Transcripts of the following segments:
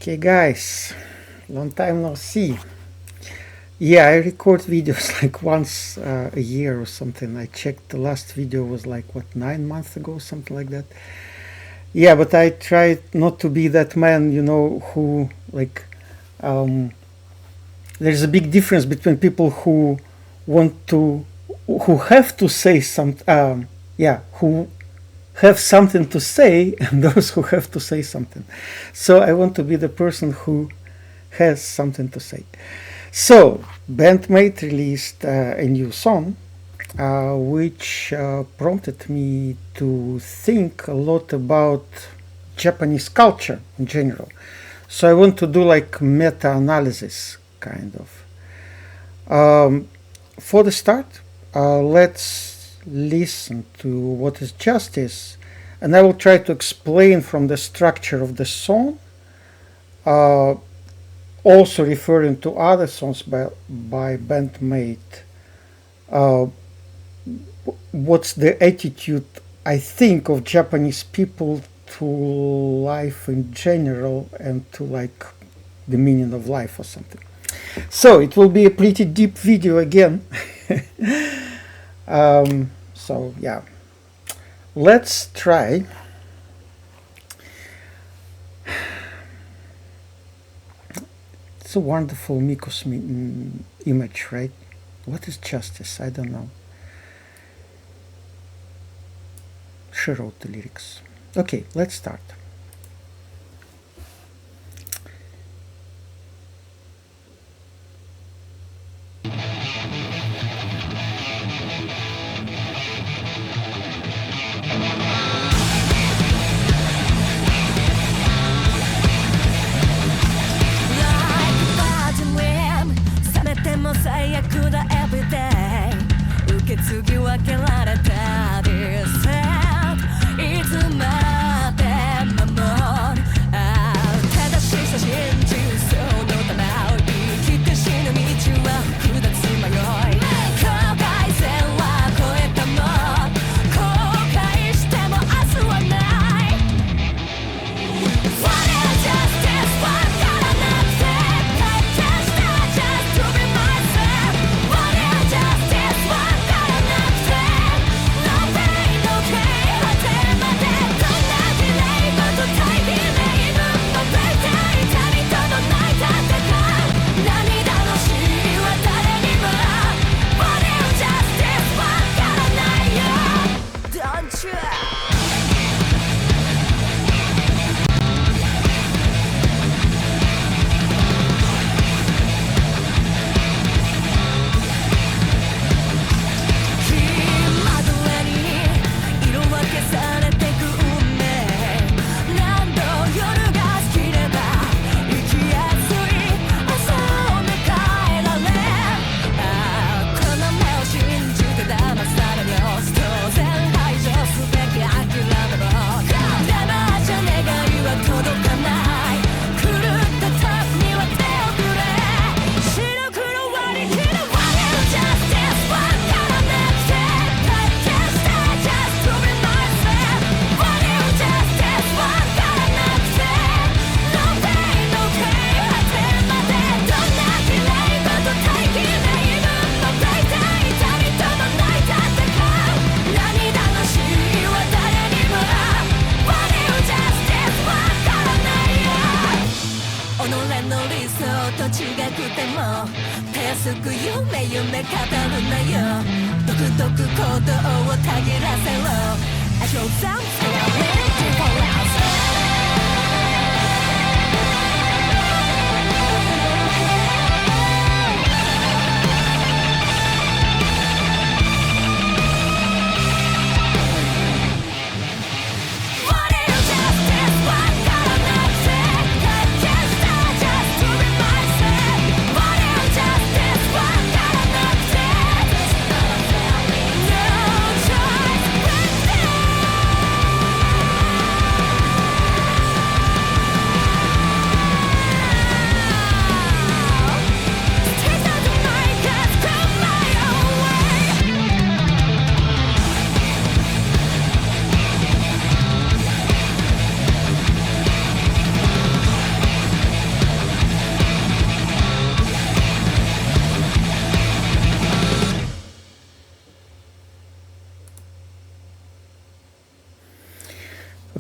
Okay, guys, long time no see. Yeah, I record videos like once a year or something. I checked the last video was like, what, 9 months ago, something like that. Yeah, but I try not to be that man, you know, who like, there's a big difference between people who have to say something, who have something to say, and those who have to say something. So I want to be the person who has something to say. So BAND-MAID released a new song, which prompted me to think a lot about Japanese culture in general. So I want to do like meta-analysis, kind of. For the start, let's listen to What is Justice, and I will try to explain from the structure of the song, also referring to other songs by BAND-MAID, what's the attitude, I think, of Japanese people to life in general and to like the meaning of life or something. So it will be a pretty deep video again. So yeah, let's try. It's a wonderful Miko's image, right? What is justice? I don't know. She wrote the lyrics. Okay, let's start.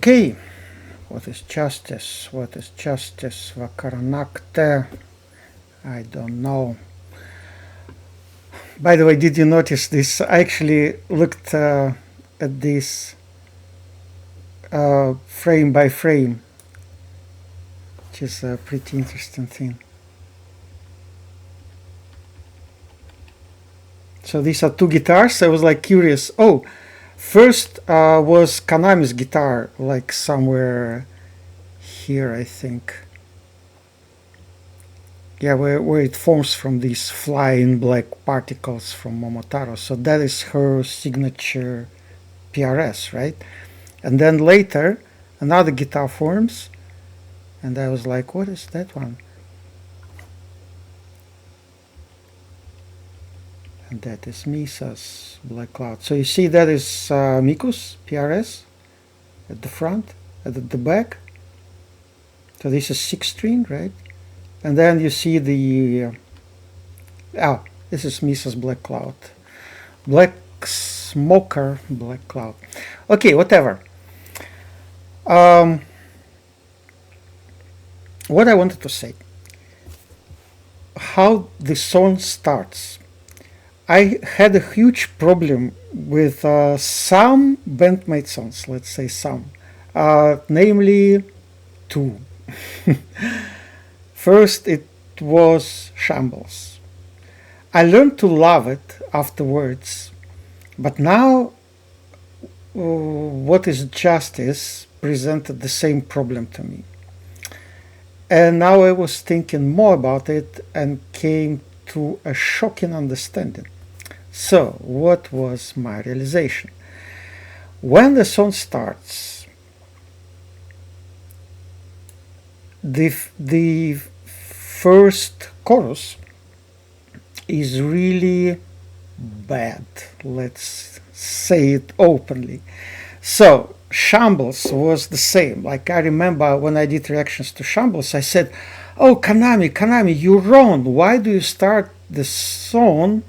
Okay, what is justice? What is justice? Vakaranakte. I don't know. By the way, did you notice this? I actually looked at this frame by frame, which is a pretty interesting thing. So these are two guitars. I was like curious. Oh, first was Konami's guitar, like somewhere here, I think. Yeah, where it forms from these flying black particles from Momotaro. So that is her signature PRS, right? And then later, another guitar forms, and I was like, what is that one? And that is Misa's Black Cloud. So you see that is Miku's PRS at the front, at the back. So this is 6-string, right? And then you see the, this is Misa's Black Cloud. Black Smoker, Black Cloud. Okay, whatever. What I wanted to say. How the song starts. I had a huge problem with some BAND-MAID songs, let's say some. Namely, two. First, it was Shambles. I learned to love it afterwards, but now What is Justice presented the same problem to me. And now I was thinking more about it and came to a shocking understanding. So, what was my realization? When the song starts, the first chorus is really bad. Let's say it openly. So, Shambles was the same. Like, I remember when I did reactions to Shambles, I said, "Oh, Konami, you're wrong. Why do you start the song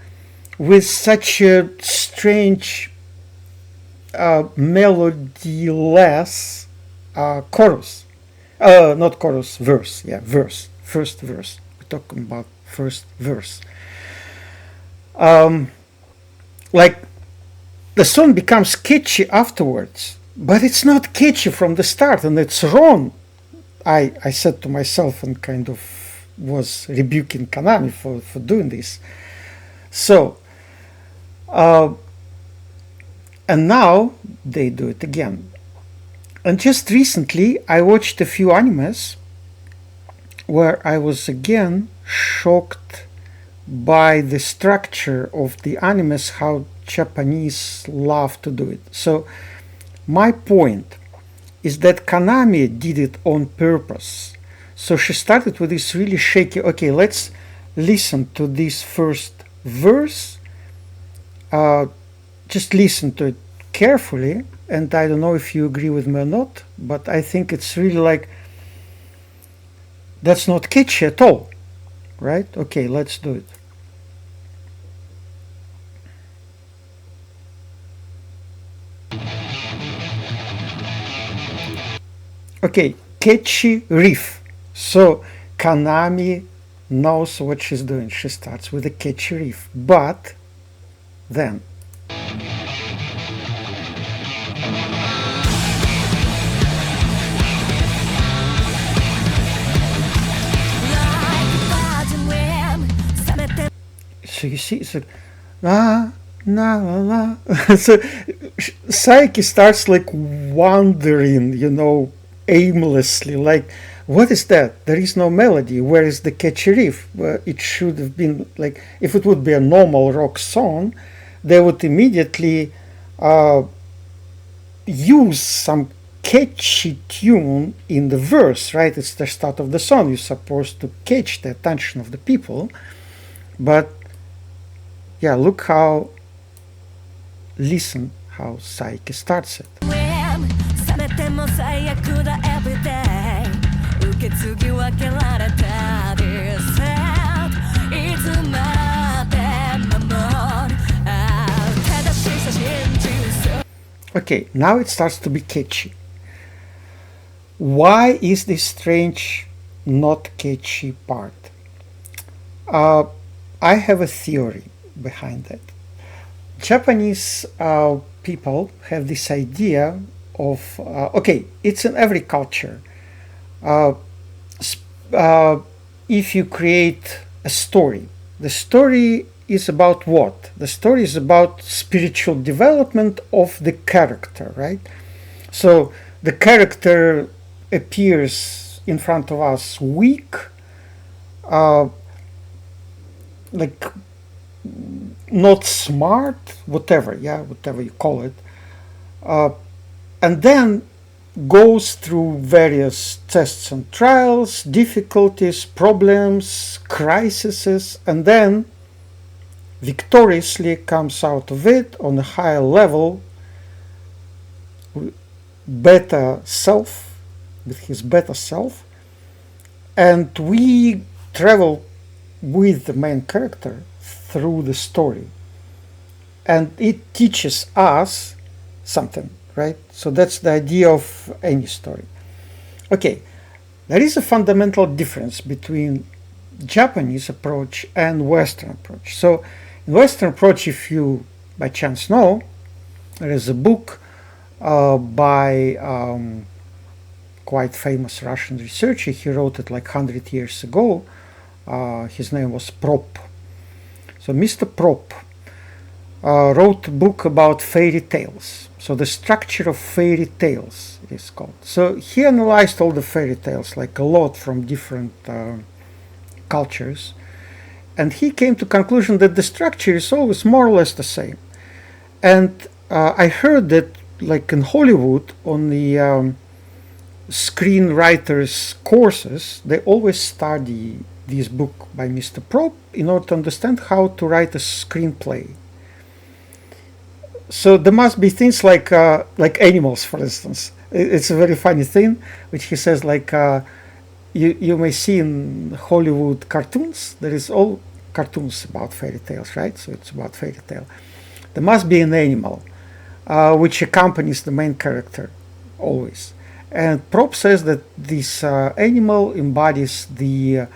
with such a strange melody-less chorus? Not chorus, verse. Yeah, verse. First verse. We're talking about first verse. Like, the song becomes catchy afterwards, but it's not catchy from the start, and it's wrong." I said to myself and kind of was rebuking Konami for doing this. So, and now they do it again. And just recently I watched a few animes where I was again shocked by the structure of the animes, how Japanese love to do it. So my point is that Konami did it on purpose. So she started with this really shaky, okay, let's listen to this first verse, just listen to it carefully, and I don't know if you agree with me or not, but I think it's really like, that's not catchy at all, right? Okay, let's do it. Okay, catchy riff. So Konami knows what she's doing. She starts with a catchy riff, but then so you see, it's like la la la. So Saiki starts like wandering, you know, aimlessly, like, what is that? There is no melody. Where is the catchy riff? It should have been like, if it would be a normal rock song, they would immediately use some catchy tune in the verse, right? It's the start of the song. You're supposed to catch the attention of the people. But yeah, look how, listen how Saiki starts it. Okay, now it starts to be catchy. Why is this strange, not catchy part? I have a theory behind that. Japanese people have this idea of, okay, it's in every culture. If you create a story, the story is about what? The story is about spiritual development of the character, right? So the character appears in front of us weak, like not smart, whatever you call it, and then goes through various tests and trials, difficulties, problems, crises, and then victoriously comes out of it on a higher level, better self, with his better self, and we travel with the main character through the story, and it teaches us something, right? So that's the idea of any story. Okay, there is a fundamental difference between Japanese approach and Western approach. So in Western approach, if you by chance know, there is a book by quite famous Russian researcher. He wrote it like 100 years ago. His name was Propp. So Mr. Propp wrote a book about fairy tales. So the structure of fairy tales it is called. So he analyzed all the fairy tales, like a lot from different cultures, and he came to conclusion that the structure is always more or less the same. And I heard that, like in Hollywood, on the screenwriters courses, they always study this book by Mr. Propp in order to understand how to write a screenplay. So there must be things like animals, for instance. It's a very funny thing, which he says, like you may see in Hollywood cartoons. There is all cartoons about fairy tales, right? So it's about fairy tale. There must be an animal which accompanies the main character always. And Propp says that this animal embodies the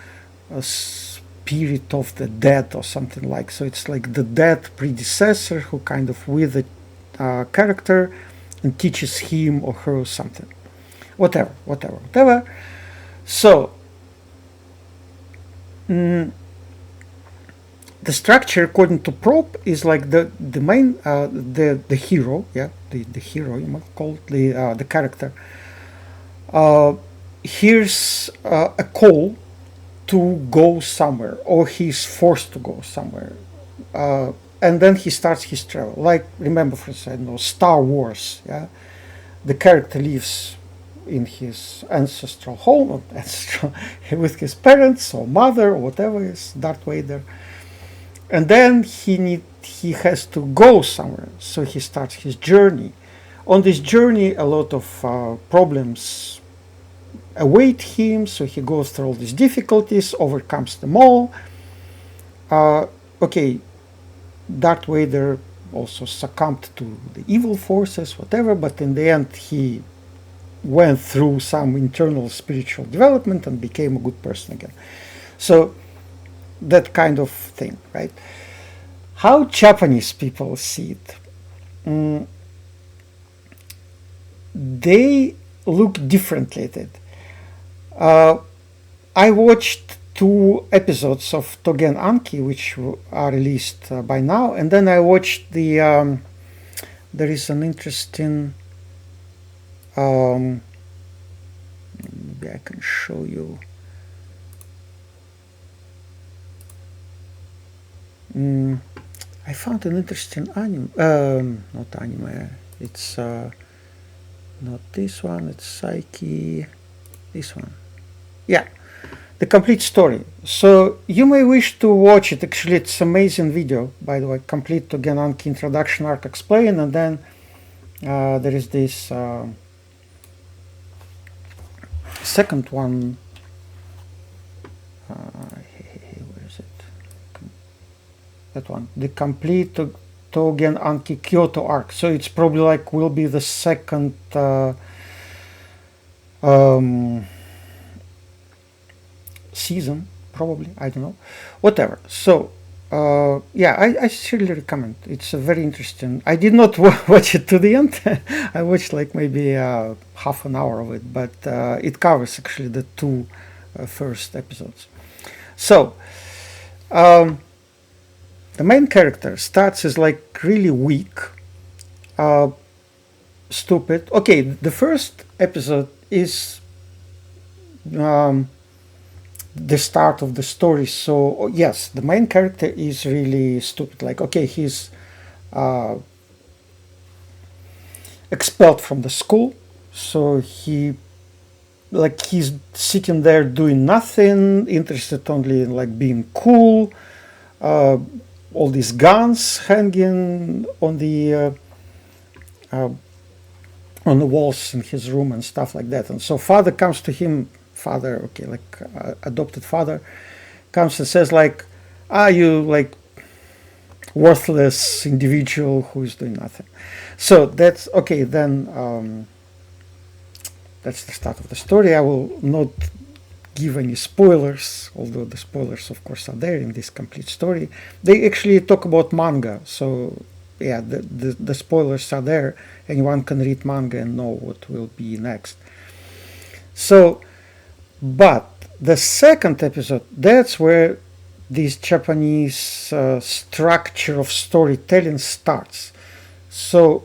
spirit of the dead or something like. So it's like the dead predecessor who kind of with the character and teaches him or her something. Whatever. So the structure, according to Propp, is like the main the hero, the hero, you might call it, the character hears a call to go somewhere, or he's forced to go somewhere, and then he starts his travel. Like, remember, for example, Star Wars, the character lives in his ancestral home, with his parents or mother or whatever is Darth Vader, and then he has to go somewhere, so he starts his journey. On this journey, a lot of problems await him, so he goes through all these difficulties, overcomes them all. Okay, Darth Vader also succumbed to the evil forces, whatever, but in the end he went through some internal spiritual development and became a good person again. So that kind of thing, right? How Japanese people see it, they look differently at it. I watched 2 episodes of Tougen Anki, which are released by now, and then I watched the there is an interesting maybe I can show you. I found an interesting anime, not anime, it's not this one, it's Psyche, this one. Yeah, the complete story. So you may wish to watch it. Actually, it's an amazing video, by the way, complete Tougen Anki introduction arc explain, and then there is this second one. Where is it? That one, the complete Tougen Anki Kyoto arc. So it's probably like will be the second um, season, probably, I don't know, whatever. So yeah, I seriously recommend. It's very interesting. I did not watch it to the end. I watched like maybe half an hour of it, but it covers actually the two first episodes. So the main character starts as like really weak, stupid. Okay, the first episode is the start of the story. So yes, the main character is really stupid. Like, okay, he's expelled from the school, so he's sitting there doing nothing, interested only in like being cool. All these guns hanging on the walls in his room and stuff like that. And so father comes to him, adopted father, comes and says like, are you like worthless individual who is doing nothing? So that's okay. Then that's the start of the story. I will not give any spoilers, although the spoilers of course are there in this complete story. They actually talk about manga, so yeah, the spoilers are there. Anyone can read manga and know what will be next. So, but the second episode, that's where this Japanese structure of storytelling starts. So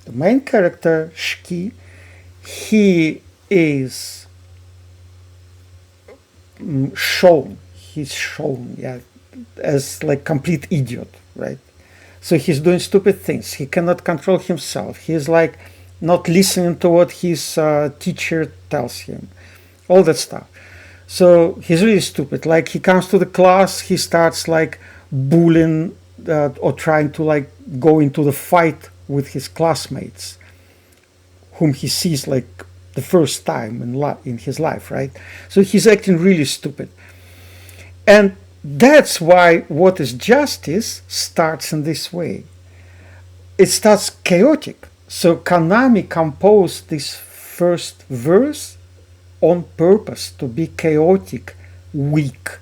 the main character, Shiki, he is he's shown, yeah, as like complete idiot, right? So he's doing stupid things. He cannot control himself. He's like not listening to what his teacher tells him. All that stuff. So he's really stupid. Like he comes to the class, he starts like bullying or trying to like go into the fight with his classmates, whom he sees like the first time in his life, right? So he's acting really stupid. And that's why What is Justice starts in this way. It starts chaotic. So Kanami composed this first verse on purpose to be chaotic, weak,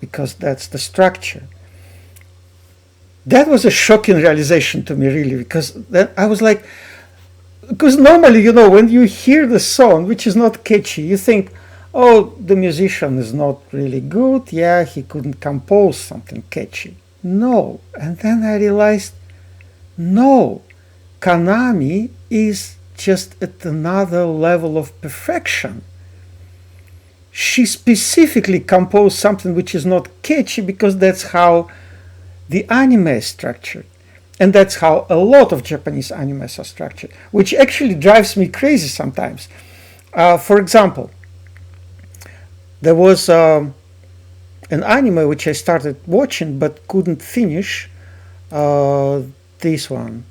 because that's the structure. That was a shocking realization to me, really, because then I was like, because normally, you know, when you hear the song, which is not catchy, you think, oh, the musician is not really good, yeah, he couldn't compose something catchy. No, and then I realized, no, Kanami is just at another level of perfection. She specifically composed something which is not catchy because that's how the anime is structured. And that's how a lot of Japanese animes are structured, which actually drives me crazy sometimes. For example, there was an anime which I started watching but couldn't finish, this one,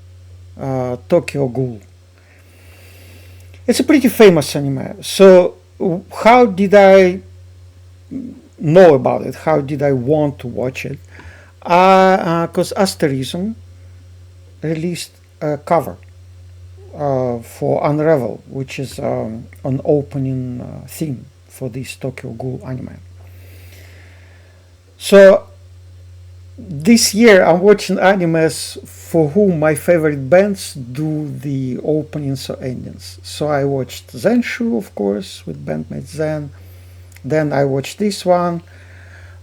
Tokyo Ghoul. It's a pretty famous anime. So how did I know about it? How did I want to watch it? Because ASTERISM released a cover for Unravel, which is an opening theme for this Tokyo Ghoul anime. So this year I'm watching animes for whom my favorite bands do the openings or endings. So I watched Zenshu, of course, with BAND-MAID Zen. Then I watched this one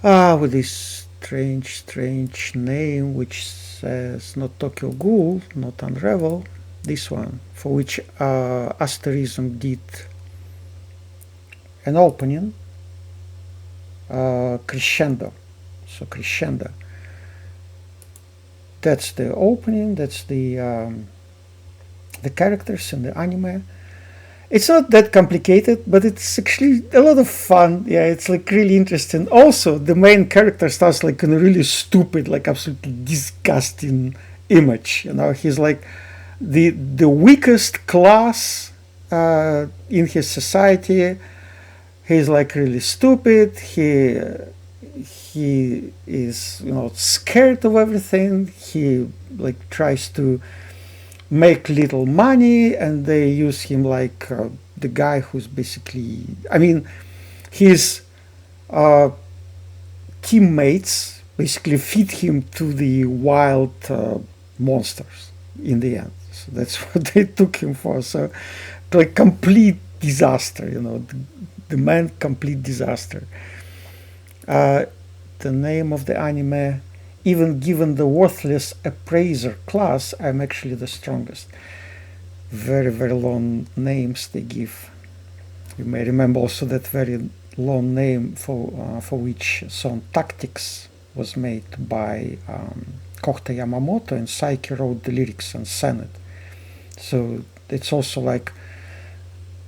with this strange name, which says not Tokyo Ghoul, not Unravel. This one, for which ASTERISM did an opening, Crescendo. So Crescendo. That's the opening. That's the characters in the anime. It's not that complicated, but it's actually a lot of fun. Yeah, it's like really interesting. Also, the main character starts like in a really stupid, like absolutely disgusting image. You know, he's like the weakest class in his society. He's like really stupid. He is, you know, scared of everything. He like tries to make little money, and they use him like the guy who's basically, I mean, his teammates basically feed him to the wild monsters in the end. So that's what they took him for. So like complete disaster, you know, the man complete disaster. The name of the anime, even given the worthless Appraiser class, I'm actually the strongest. Very, very long names they give. You may remember also that very long name for which song Tactics was made by Kohta Yamamoto, and Saiki wrote the lyrics and sang it. So it's also like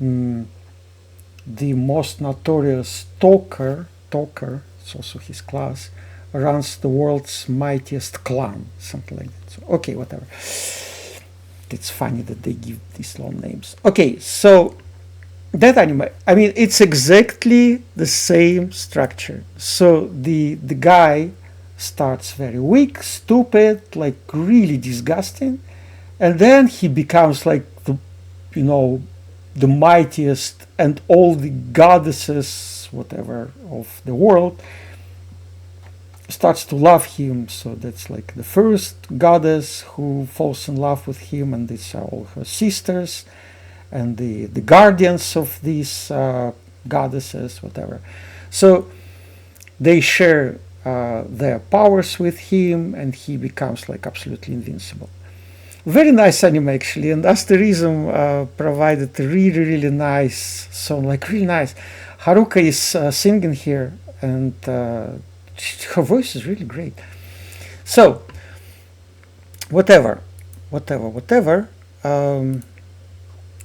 the most notorious talker, it's also his class, runs the world's mightiest clan, something like that. So, okay, whatever. It's funny that they give these long names. Okay, so that anime, I mean, it's exactly the same structure. So the guy starts very weak, stupid, like really disgusting, and then he becomes like the, you know, the mightiest, and all the goddesses, whatever, of the world starts to love him. So that's like the first goddess who falls in love with him, and these are all her sisters, and the guardians of these goddesses, whatever. So they share their powers with him, and he becomes like absolutely invincible. Very nice anime actually, and ASTERISM provided a really, really nice song, like really nice. Haruka is singing here, and her voice is really great. So, whatever.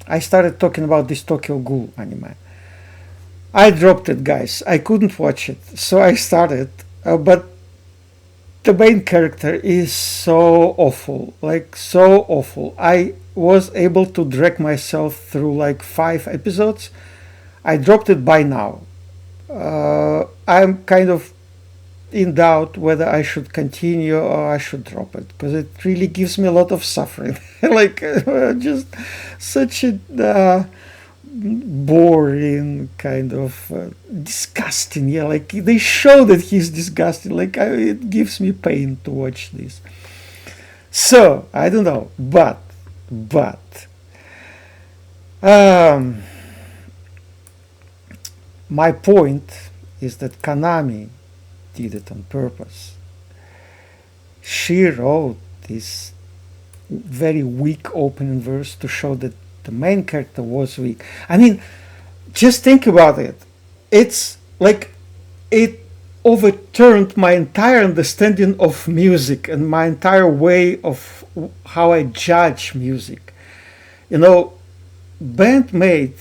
I started talking about this Tokyo Ghoul anime. I dropped it, guys. I couldn't watch it, so I started, but the main character is so awful, like so awful. I was able to drag myself through like 5 episodes. I dropped it by now. I'm kind of in doubt whether I should continue or I should drop it, because it really gives me a lot of suffering. Like just such a boring, kind of disgusting. Yeah, like they show that he's disgusting. Like it gives me pain to watch this. So I don't know, but my point is that Konami did it on purpose. She wrote this very weak opening verse to show that the main character was weak. I mean, just think about it. It's like it overturned my entire understanding of music and my entire way of how I judge music. You know, BAND-MAID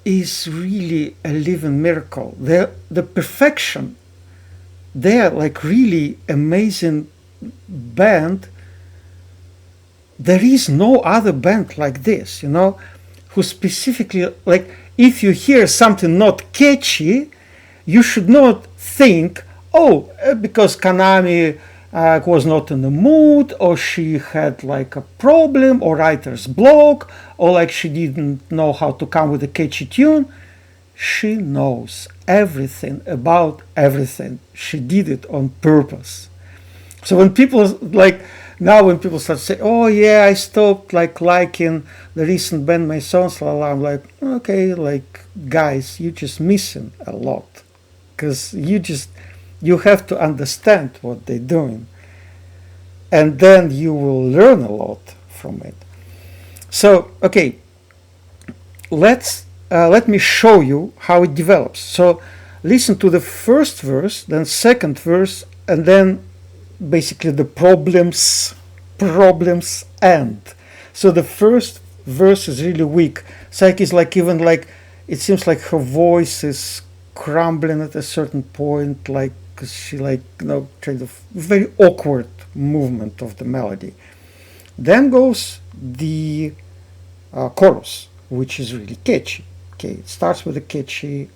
is really a living miracle. The perfection, they're like really amazing band. There is no other band like this, you know, who specifically, like, if you hear something not catchy, you should not think, oh, because Konami was not in the mood, or she had like a problem, or writer's block, or like she didn't know how to come with a catchy tune. She knows everything about everything. She did it on purpose. So when people like, now when people start saying, oh yeah, I stopped like liking the recent BAND-MAID songs, I'm like, okay, like guys, you're just missing a lot, because you have to understand what they're doing, and then you will learn a lot from it. So okay, let me show you how it develops. So listen to the first verse, then second verse, and then basically the problems end. So the first verse is really weak. Saiki is like, even like, it seems like her voice is crumbling at a certain point, like, cause she like, you know, kind of very awkward movement of the melody. Then goes the chorus, which is really catchy. Okay, it starts with a catchy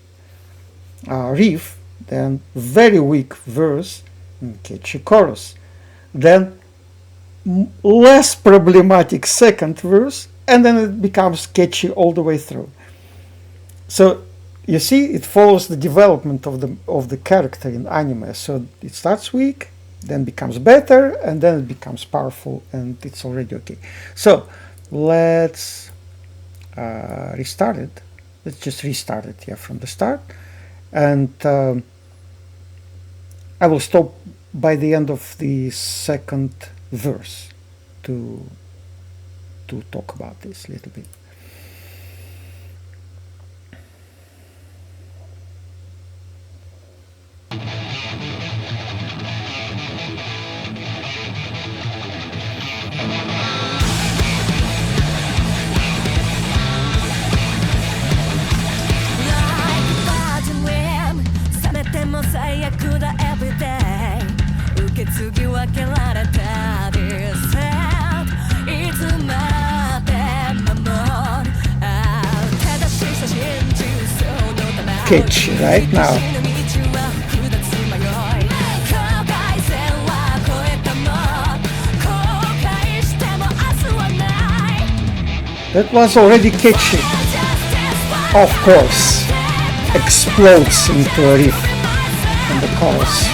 riff, then very weak verse, and catchy chorus, then less problematic second verse, and then it becomes catchy all the way through. So you see, it follows the development of the character in anime. So it starts weak, then becomes better, and then it becomes powerful, and it's already okay. So let's restart it. Let's just restart it here from the start, and I will stop by the end of the second verse to talk about this a little bit. Catchy right now. That was already catchy. Of course, explodes into a riff in the chorus.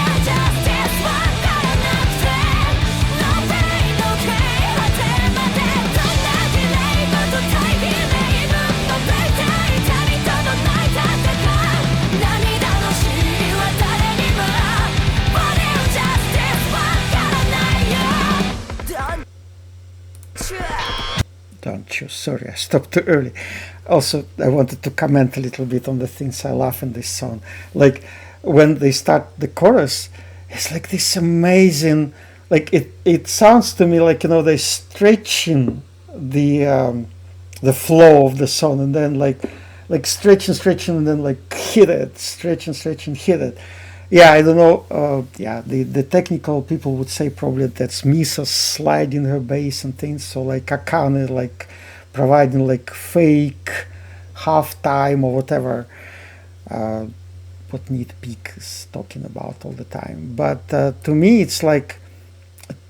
Don't you? Sorry, I stopped too early. Also, I wanted to comment a little bit on the things I love in this song. Like when they start the chorus, it's like this amazing. Like it sounds to me like, you know, they're stretching the flow of the song, and then like stretching, and then like hit it, stretching, hit it. Yeah, I don't know. Yeah, the technical people would say probably that's Misa sliding her bass and things. So like Akane like providing like fake halftime or whatever. What Neat Peak is talking about all the time. But to me, it's like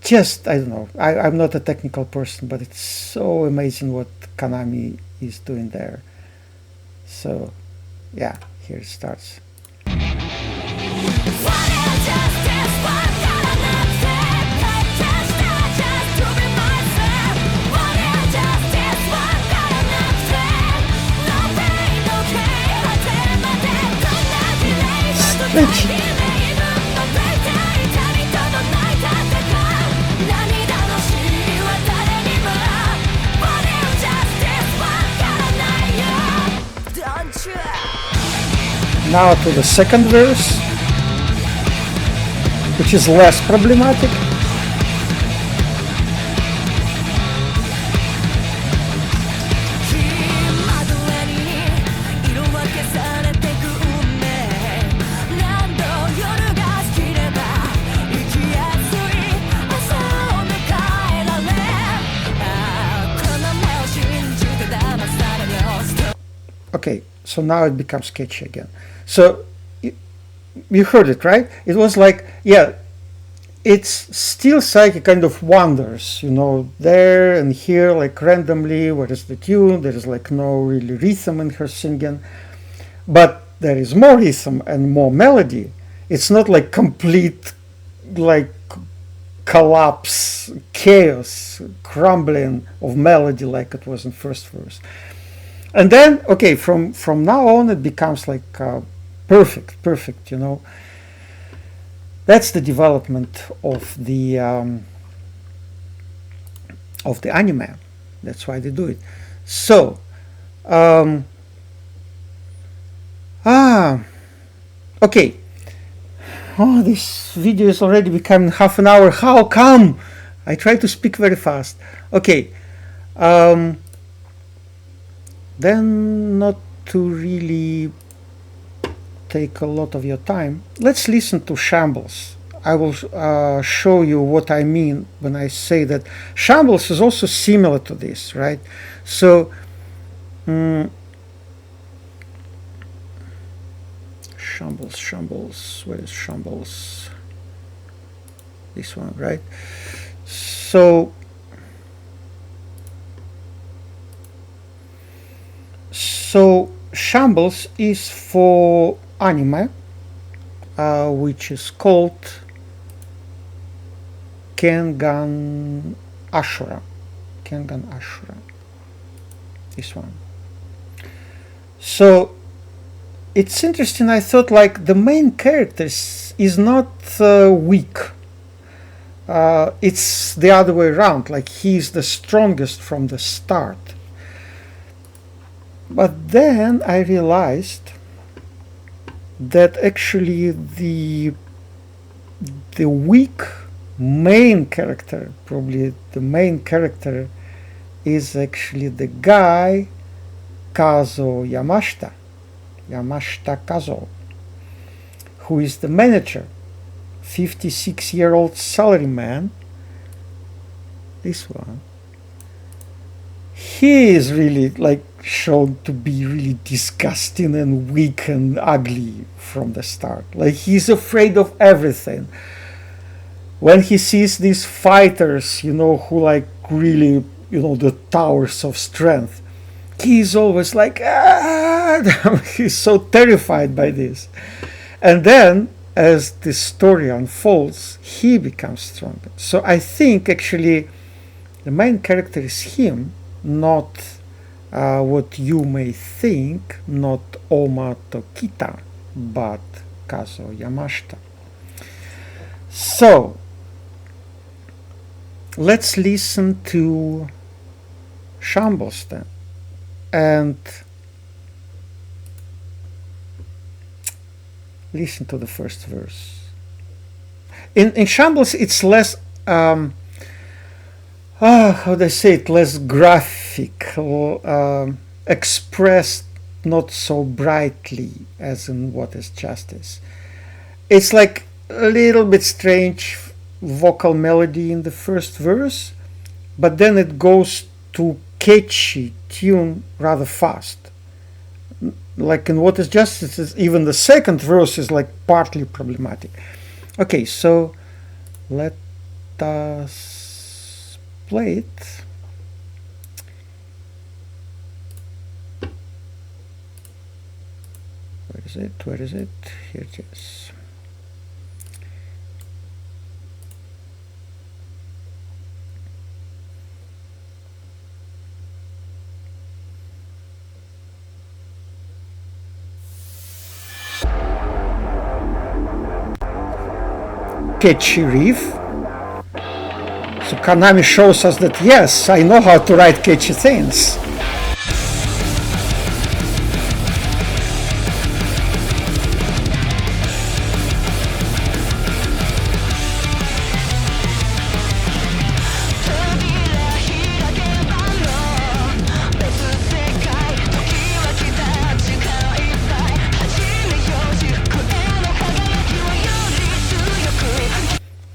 just, I don't know. I'm not a technical person, but it's so amazing what Konami is doing there. So yeah, here it starts. Now to the second verse, which is less problematic. Okay, so now it becomes sketchy again. So you heard it, right? It was like, yeah, it's still Psyche kind of wanders, you know, there and here, like randomly. Where is the tune? There is like no really rhythm in her singing, but there is more rhythm and more melody. It's not like complete, like collapse, chaos, crumbling of melody like it was in first verse. And then, okay, from now on, it becomes like perfect, you know. That's the development of the anime. That's why they do it. So, okay. Oh, this video is already becoming half an hour. How come? I try to speak very fast. Okay. Then, not to really take a lot of your time, let's listen to Shambles. I will show you what I mean when I say that Shambles is also similar to this, right? So, Shambles, where is Shambles? This one, right? So Shambles is for anime, which is called Kengan Ashura. Kengan Ashura. This one. So it's interesting. I thought like the main character is not weak. It's the other way around. Like he's the strongest from the start. But then I realized that actually the weak main character, probably the main character, is actually the guy Kazo Yamashita Kazo, who is the manager, 56-year-old salaryman. This one, he is really like shown to be really disgusting and weak and ugly from the start. Like he's afraid of everything. When he sees these fighters, you know, who like really, you know, the towers of strength, he's always like, ah! He's so terrified by this. And then as the story unfolds, he becomes stronger. So I think actually the main character is him, not what you may think, not Oma Tokita, but Kazo Yamashita. So let's listen to Shambles then, and listen to the first verse. In Shambles it's less how do I say it, less graphic, expressed not so brightly as in What is Justice. It's like a little bit strange vocal melody in the first verse, but then it goes to catchy tune rather fast. Like in What is Justice, even the second verse is like partly problematic. Okay, so let us play it. Where is it? Where is it? Here it is. Catchy riff. So Konami shows us that yes, I know how to write catchy things.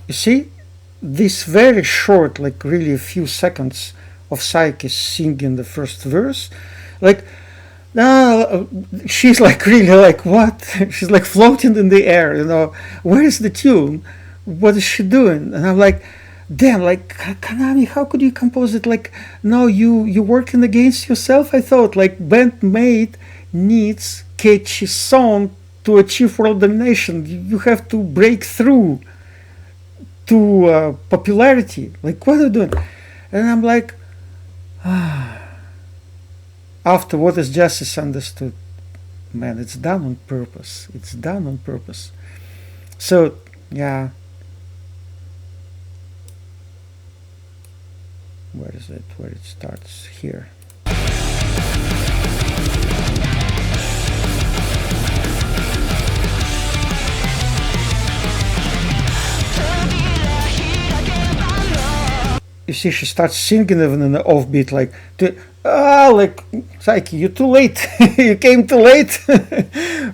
You see, this very short, like really a few seconds of Psyche singing the first verse, like, she's like really like, what? She's like floating in the air, you know, where is the tune? What is she doing? And I'm like, damn, like, Konami, how could you compose it? Like, no, you working against yourself? I thought, like, BAND-MAID needs catchy song to achieve world domination. You have to break through to popularity. Like, what are you doing? And I'm like, after What is Justice understood, man, it's done on purpose. It's done on purpose. So, yeah. Where is it? Where it starts? Here. You see, she starts singing even in the offbeat, like, like, Psyche, you're too late. You came too late.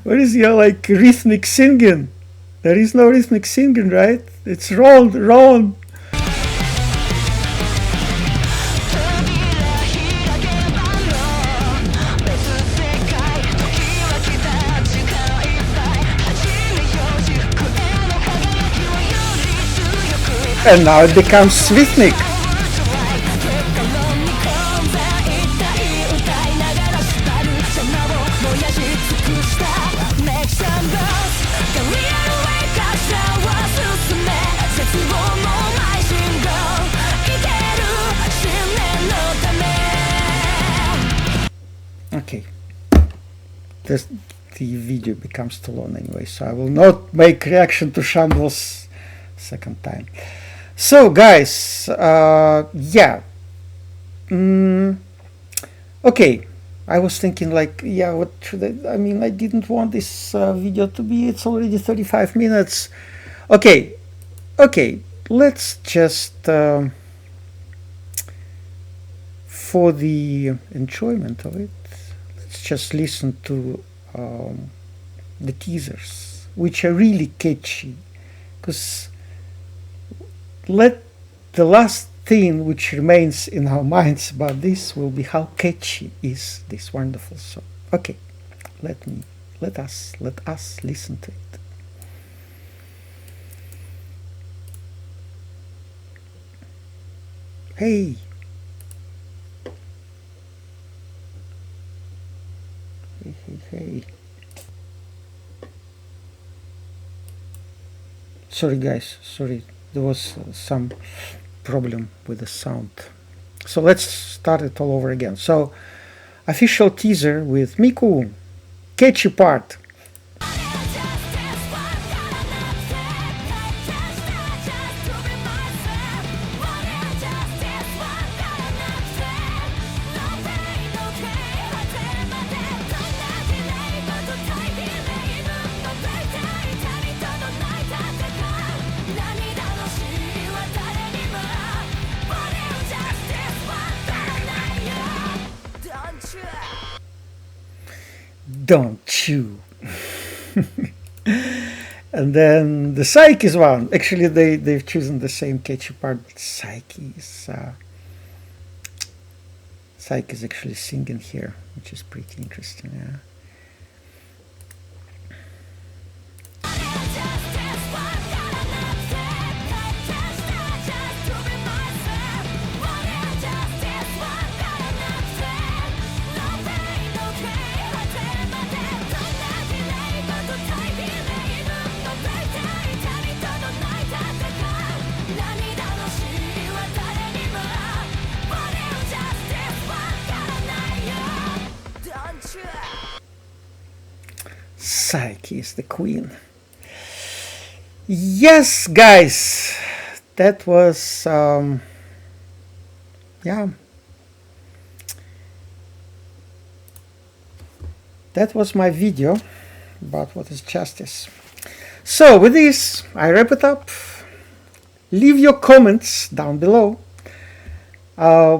Where is your, like, rhythmic singing? There is no rhythmic singing, right? It's wrong. And now it becomes rhythmic. Okay, the video becomes too long anyway, so I will not make reaction to Shambles second time. So guys, yeah, okay, I was thinking like, yeah, what should I mean, I didn't want this video to be, it's already 35 minutes. Okay, let's just for the enjoyment of it, let's just listen to the teasers, which are really catchy, because the last thing which remains in our minds about this will be how catchy is this wonderful song. Okay, let us listen to it. Hey. Hey. Sorry guys, sorry, there was some problem with the sound. So let's start it all over again. So, official teaser with Miku, catchy part. Don't you? And then the Psyche is one. Actually, they've chosen the same catchy part, but Psyche is actually singing here, which is pretty interesting. Yeah. Psyche is the queen. Yes, guys, that was yeah, that was my video about what is justice. So with this, I wrap it up. Leave your comments down below. I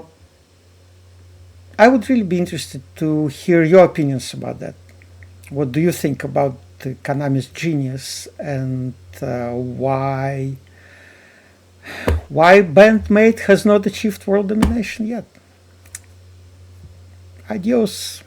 would really be interested to hear your opinions about that. What do you think about Konami's genius, and why BAND-MAID has not achieved world domination yet? Adios.